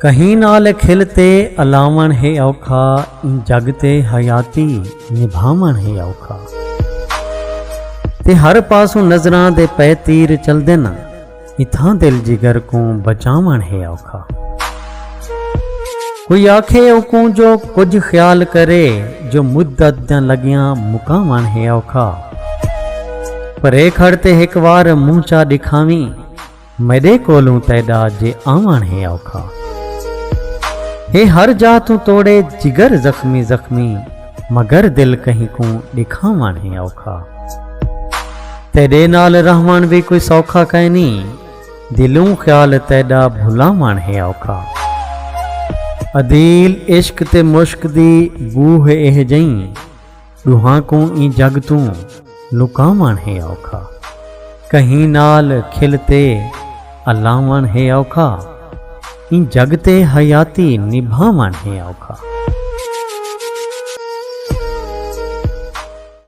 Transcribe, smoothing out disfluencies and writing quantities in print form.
कहीं नाल खिलते अलावण है औखा, जगते हयाती निभावण है औखा। ते हर पासों नजरां दे पै तीर चलदे न, इथां दिल जिगर को बचावण है औखा। कोई आखे औकूं जो कुछ ख्याल करे, जो मुद्दत द लगियां मुकावण है औखा। परे खड़ते एक बार मुंह चा दिखावी, मेरे कोलों तैदा जे आवण है औखा। हे हर जा तू तोड़े जिगर जख्मी जख्मी, मगर दिल कहीं को दिखावण है औखा। तेरे नाल रहवण भी कोई सौखा कहनी, दिलों ख्याल तैदा भुलावण है औखा। अदील इश्क ते मुश्क दी बूह एह जई, दुहां को ई जग तू लुकावण है औखा। कहीं नाल खिलते अलावण है औखा, इन जगते हयाती निभावण है औखा।